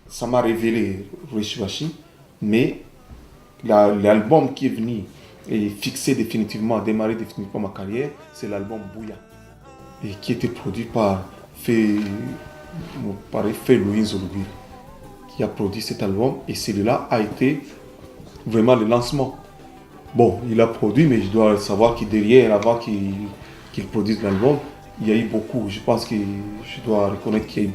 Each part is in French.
ça m'a révélé Rushibashi, mais l'album qui est venu et fixer définitivement, démarrer définitivement ma carrière, c'est l'album Bouya. Et qui était produit par Fé Louis Zolugui, qui a produit cet album. Et celui-là a été vraiment le lancement. Bon, il a produit, mais je dois savoir que derrière, avant qu'il produise l'album, il y a eu beaucoup. Je pense que je dois reconnaître qu'il y a eu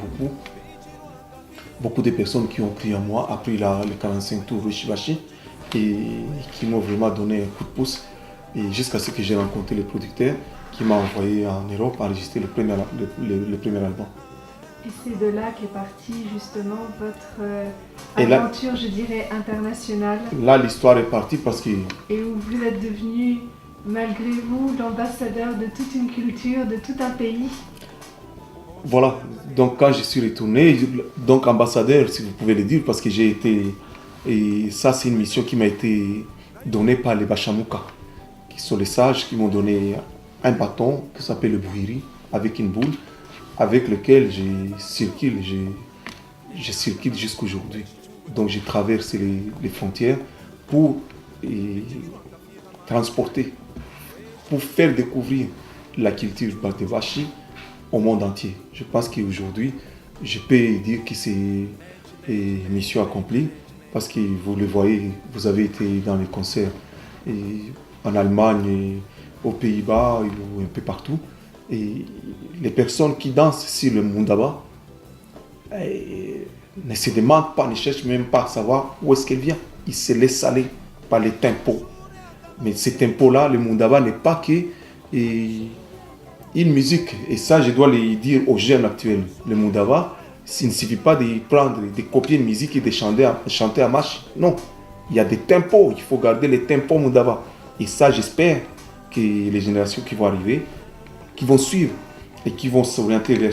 beaucoup de personnes qui ont pris en moi après les 45 tours Rushibashi et qui m'ont vraiment donné un coup de pouce. Et jusqu'à ce que j'ai rencontré le producteur qui m'a envoyé en Europe enregistrer le premier album. Et c'est de là qu'est partie justement votre aventure, là, je dirais, internationale. Là, l'histoire est partie parce que... Et où vous êtes devenu, malgré vous, l'ambassadeur de toute une culture, de tout un pays. Voilà, donc quand je suis retourné, donc ambassadeur, si vous pouvez le dire, parce que j'ai été... Et ça, c'est une mission qui m'a été donnée par les Bachamouka, qui sont les sages qui m'ont donné un bâton qui s'appelle le Bouhiri, avec une boule, avec lequel je circule jusqu'à aujourd'hui. Donc j'ai traversé les frontières pour transporter, pour faire découvrir la culture Bardevashi au monde entier. Je pense qu'aujourd'hui, je peux dire que c'est une mission accomplie parce que vous le voyez, vous avez été dans les concerts en Allemagne, aux Pays-Bas ou un peu partout. Et les personnes qui dansent sur le Mundaba ne se demandent pas, ne cherchent même pas à savoir où est-ce qu'elle vient. Ils se laissent aller par les tempos. Mais ces tempos-là, le Mundaba n'est pas que une musique. Et ça, je dois le dire aux jeunes actuels. Le Mundaba, il ne suffit pas de prendre, de copier une musique et de chanter à marche. Non, il y a des tempos. Il faut garder les tempos Mundaba. Et ça, j'espère que les générations qui vont arriver, qui vont suivre et qui vont s'orienter vers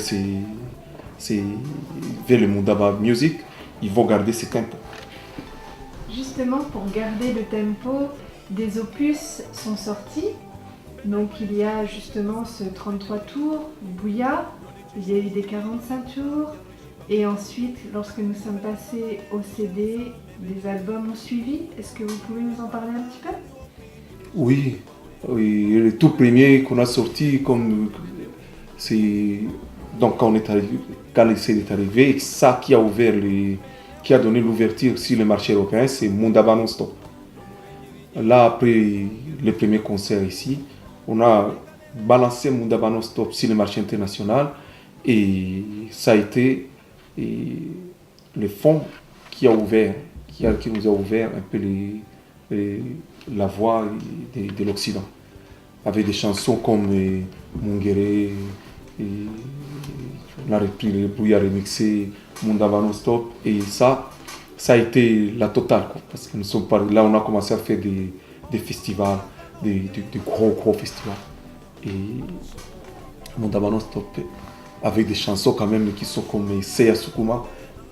le Mundaba Music, ils vont garder ces tempos. Justement, pour garder le tempo, des opus sont sortis. Donc il y a justement ce 33 tours, Bouya, il y a eu des 45 tours, et ensuite, lorsque nous sommes passés au CD, des albums ont suivi. Est-ce que vous pouvez nous en parler un petit peu ? Oui, le tout premier qu'on a sorti, c'est donc quand le CD est arrivé, ça qui a donné l'ouverture sur le marché européen, c'est Mundaba Non-Stop. Là, après le premier concert ici, on a balancé Mundaba Non-Stop sur le marché international et ça a été le fond qui nous a ouvert un peu la voie de l'Occident. Avec des chansons comme Mungere, on a repris le Bouya remixé, Mundaba Non-Stop, et ça a été la totale, quoi, parce que là on a commencé à faire des festivals, des gros festivals. Et Mundaba Non-Stop, avec des chansons quand même qui sont comme Seya Sukuma,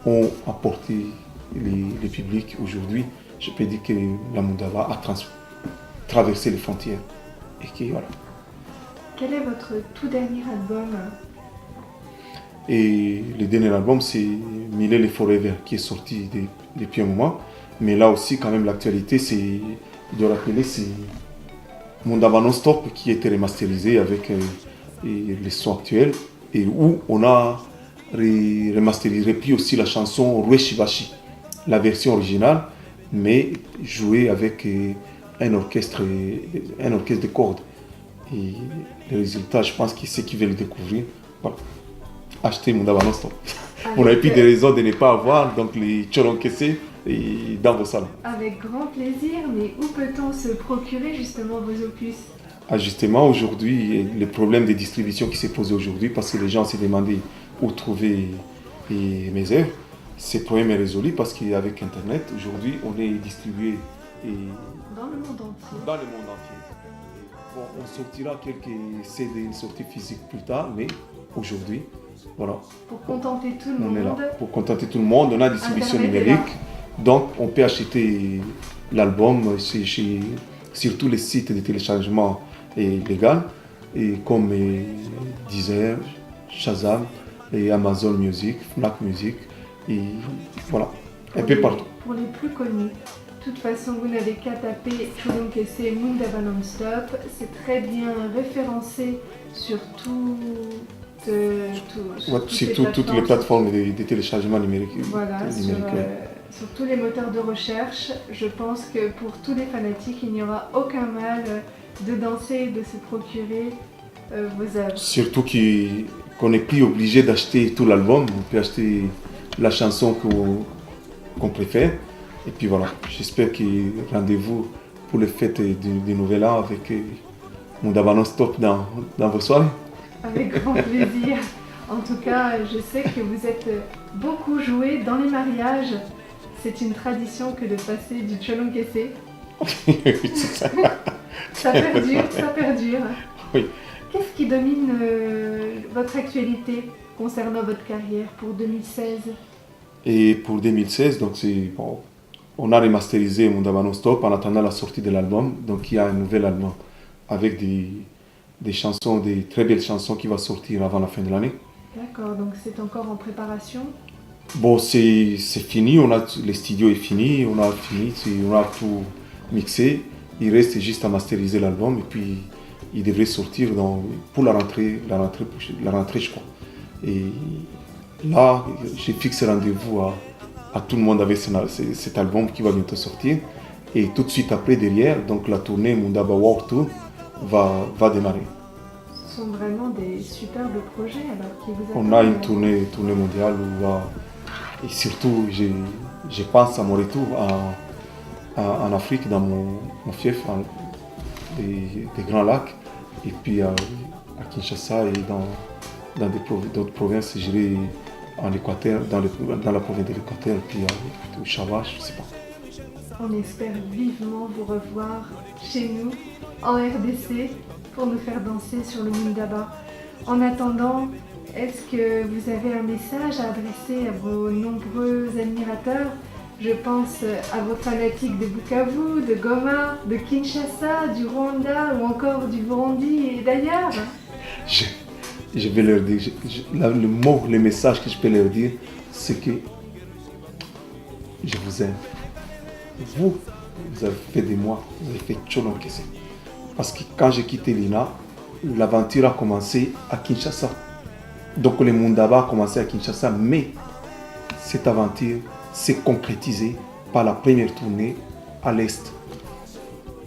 ont apporté les publics aujourd'hui. Je peux dire que la Mundaba a traversé les frontières. Et que, voilà. Quel est votre tout dernier album ? Et le dernier album, c'est Millennium Forever, qui est sorti depuis un moment. Mais là aussi, quand même, l'actualité, de rappeler, c'est Mundaba Non-Stop, qui a été remasterisé avec les sons actuels, et où on a remasterisé, repris aussi la chanson Rushibashi, la version originale, mais jouée avec un orchestre de cordes. Et le résultat, je pense que ceux qui veulent le découvrir, voilà, achetez Mundaba Non-Stop. On n'a plus de raison de ne pas avoir, donc les Cholonkese dans vos salons. Avec grand plaisir, mais où peut-on se procurer justement vos opus ? Justement, aujourd'hui, le problème de distribution qui s'est posé aujourd'hui, parce que les gens se demandaient où trouver mes œuvres, ce problème est résolu parce qu'avec Internet, aujourd'hui, on est distribué dans le monde entier. Bon, on sortira quelques CD, une sortie physique plus tard, mais aujourd'hui, voilà. Pour contenter tout le monde. On est là. Pour contenter tout le monde, on a distribution numérique. Donc, on peut acheter l'album sur tous les sites de téléchargement légal, comme Deezer, Shazam, et Amazon Music, Fnac Music, et voilà, un peu partout. Pour les plus connus, de toute façon, vous n'avez qu'à taper Cholonkese Mundaba Non-Stop. C'est très bien référencé sur Toutes les plateformes de téléchargement numérique. Voilà, sur tous les moteurs de recherche. Je pense que pour tous les fanatiques, il n'y aura aucun mal de danser et de se procurer vos œuvres. Surtout qu'on n'est plus obligé d'acheter tout l'album, on peut acheter la chanson qu'on préfère. Et puis voilà, j'espère que rendez-vous pour les fêtes du Nouvel An avec Mundaba Non-Stop dans vos soirées. Avec grand plaisir. En tout cas, je sais que vous êtes beaucoup joué dans les mariages. C'est une tradition que de passer du Cholonkese. Ça perdure. Oui. Qu'est-ce qui domine votre actualité concernant votre carrière pour 2016? Et pour 2016, donc on a remasterisé Mundaba Non-Stop en attendant la sortie de l'album. Donc il y a un nouvel album avec des chansons, des très belles chansons qui va sortir avant la fin de l'année. D'accord, donc c'est encore en préparation? Bon, c'est fini, les studios est fini, on a tout mixé. Il reste juste à masteriser l'album et puis il devrait sortir pour la rentrée je crois. Et là, j'ai fixé rendez-vous à tout le monde avec cet album qui va bientôt sortir. Et tout de suite après, derrière, donc la tournée Mundaba World Tour va démarrer. Ce sont vraiment des superbes projets alors qui vous On a une tournée mondiale et surtout, je pense à mon retour en Afrique, dans mon fief des Grands Lacs, et puis à Kinshasa et dans d'autres provinces. J'irai en Équateur, dans la province de l'Équateur, puis au Chawa, je ne sais pas. On espère vivement vous revoir chez nous, en RDC, pour nous faire danser sur le Mundaba. En attendant, est-ce que vous avez un message à adresser à vos nombreux admirateurs? Je pense à vos fanatiques de Bukavu, de Goma, de Kinshasa, du Rwanda ou encore du Burundi et d'ailleurs. Je vais leur dire, le message que je peux leur dire, c'est que je vous aime. Vous avez fait de moi, vous avez fait Cholonkese. Parce que quand j'ai quitté l'INA, l'aventure a commencé à Kinshasa. Donc le Mundaba a commencé à Kinshasa, mais cette aventure s'est concrétisée par la première tournée à l'Est.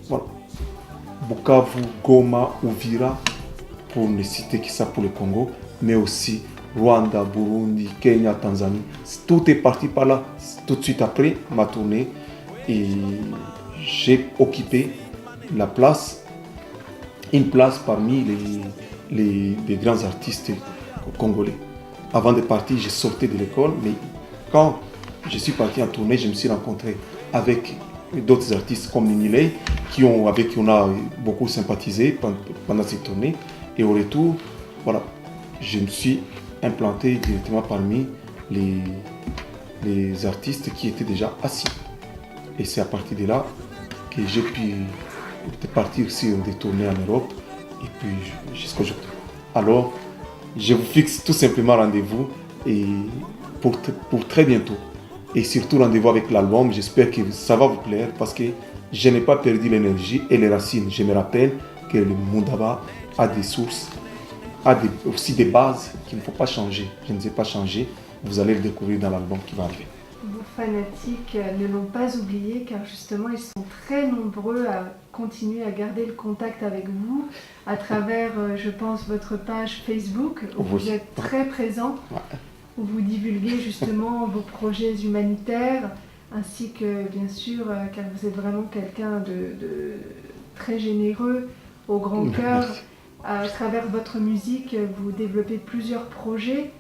Voilà. Bukavu, Goma, Uvira, pour ne citer que ça pour le Congo, mais aussi Rwanda, Burundi, Kenya, Tanzanie. Tout est parti par là. Tout de suite après ma tournée, et j'ai occupé une place parmi les grands artistes congolais. Avant de partir, je sortais de l'école, mais quand je suis parti en tournée, je me suis rencontré avec d'autres artistes comme Ninilei, avec qui on a beaucoup sympathisé pendant cette tournée. Et au retour, voilà, je me suis implanté directement parmi les artistes qui étaient déjà assis. Et c'est à partir de là que j'ai pu partir sur des tournées en Europe et puis jusqu'à aujourd'hui. Alors, je vous fixe tout simplement rendez-vous et pour très bientôt. Et surtout rendez-vous avec l'album. J'espère que ça va vous plaire parce que je n'ai pas perdu l'énergie et les racines. Je me rappelle que le Mundaba a des sources, aussi des bases qu'il ne faut pas changer. Je ne sais pas changer. Vous allez le découvrir dans l'album qui va arriver. Vos fanatiques ne l'ont pas oublié car justement ils sont très nombreux à continuer à garder le contact avec vous à travers, je pense, votre page Facebook où vous êtes très présent, où vous divulguez justement vos projets humanitaires ainsi que bien sûr, car vous êtes vraiment quelqu'un de très généreux, au grand cœur. À travers votre musique, vous développez plusieurs projets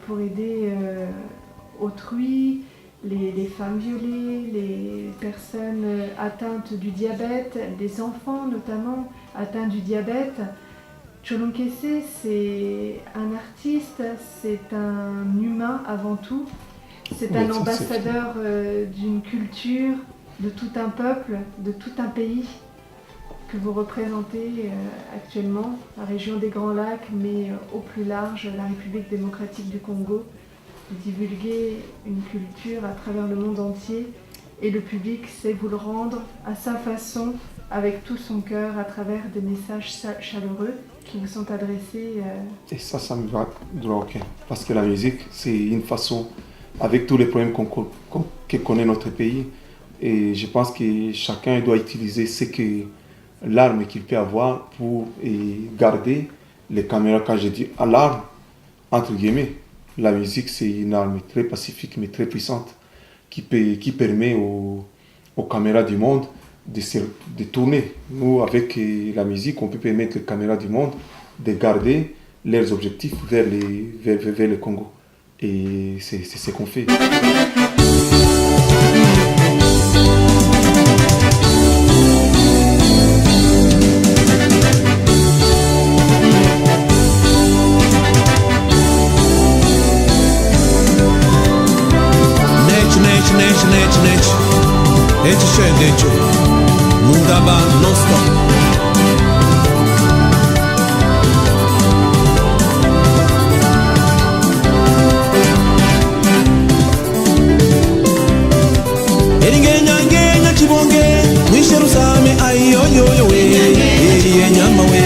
pour aider autrui, les femmes violées, les personnes atteintes du diabète, des enfants notamment atteints du diabète. Cholonkese, c'est un artiste, c'est un humain avant tout, c'est un ambassadeur d'une culture, de tout un peuple, de tout un pays que vous représentez actuellement, la région des Grands Lacs, mais au plus large, la République démocratique du Congo. divulguer une culture à travers le monde entier et le public sait vous le rendre à sa façon, avec tout son cœur, à travers des messages chaleureux qui vous sont adressés. Et ça me va droit au cœur. Parce que la musique, c'est une façon, avec tous les problèmes que connaît notre pays, et je pense que chacun doit utiliser l'arme qu'il peut avoir pour garder les caméras. Quand je dis à l'arme, entre guillemets, la musique, c'est une arme très pacifique mais très puissante qui permet aux caméras du monde de tourner. Nous, avec la musique, on peut permettre aux caméras du monde de garder leurs objectifs vers le Congo. Et c'est ce qu'on fait. Mungaba non-stop. Ngenya chibonge mwisherusame ayoyoyo we nyama we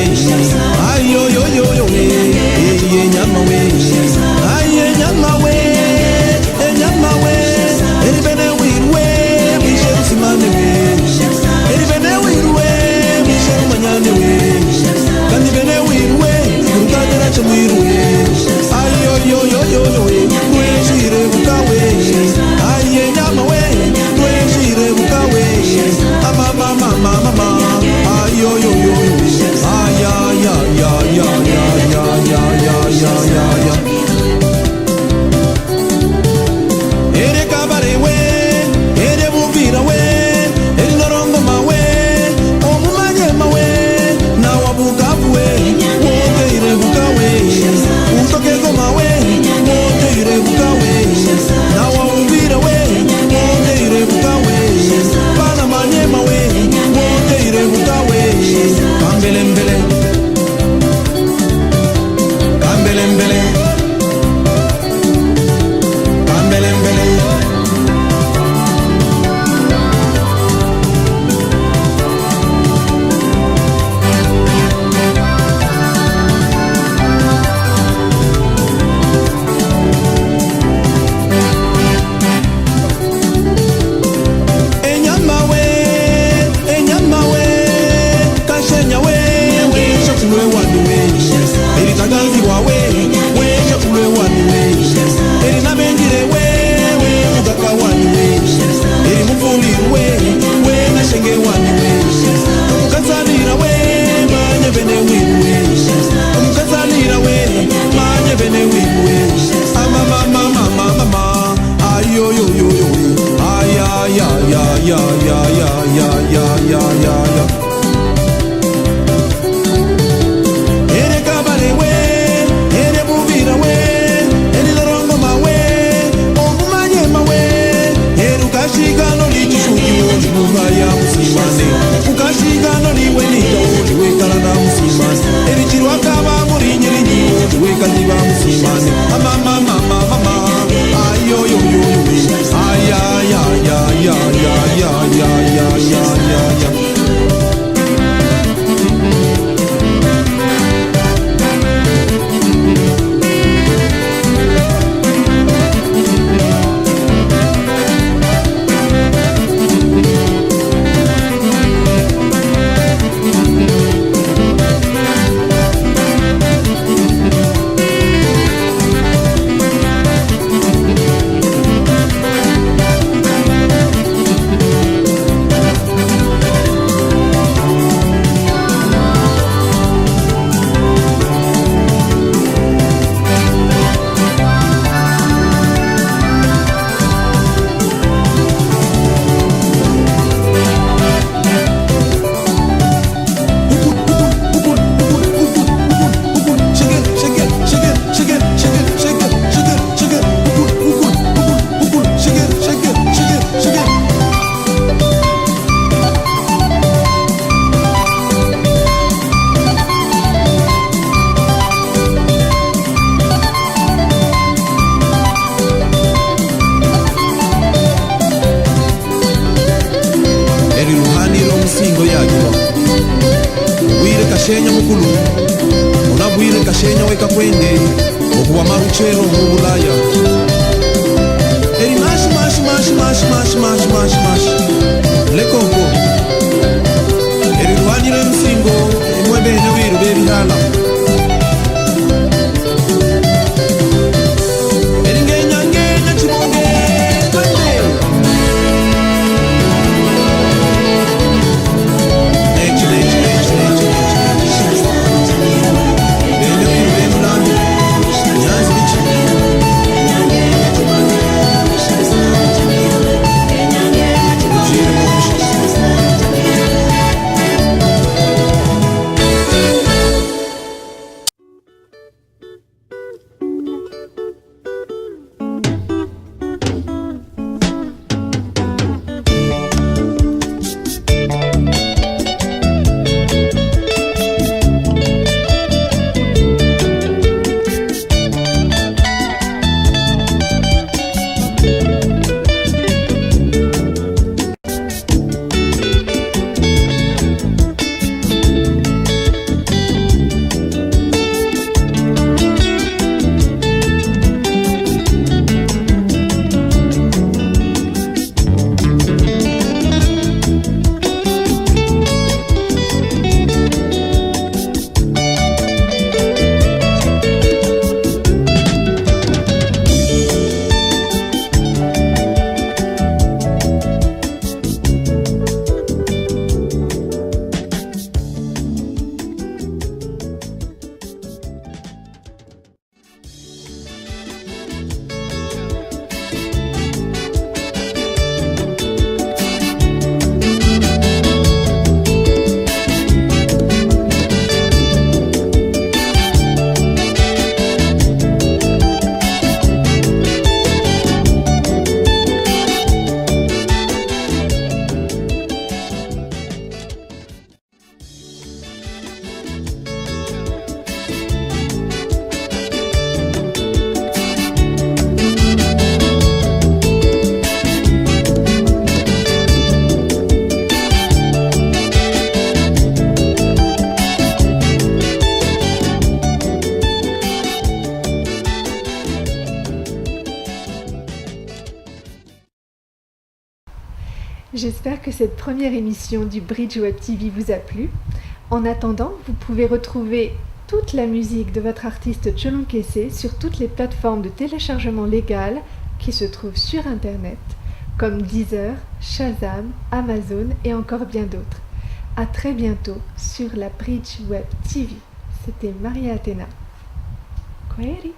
ayoyoyo we nyama we nyama we nyama we eribene wirwe mwisherusimane we eribene wirwe shenya weka kwenge okuwa maruchero mu bulaya eri mashi mashi mashi mashi mashi mashi mashi mashi lekoko eri lwanire musingo emwe bene wiru bebihala eri ngenya ngenya chibonge kwende J'espère que cette première émission du Bridge Web TV vous a plu. En attendant, vous pouvez retrouver toute la musique de votre artiste Tcholon Kessé sur toutes les plateformes de téléchargement légal qui se trouvent sur Internet, comme Deezer, Shazam, Amazon et encore bien d'autres. À très bientôt sur la Bridge Web TV. C'était Maria Athéna. Kwaheri.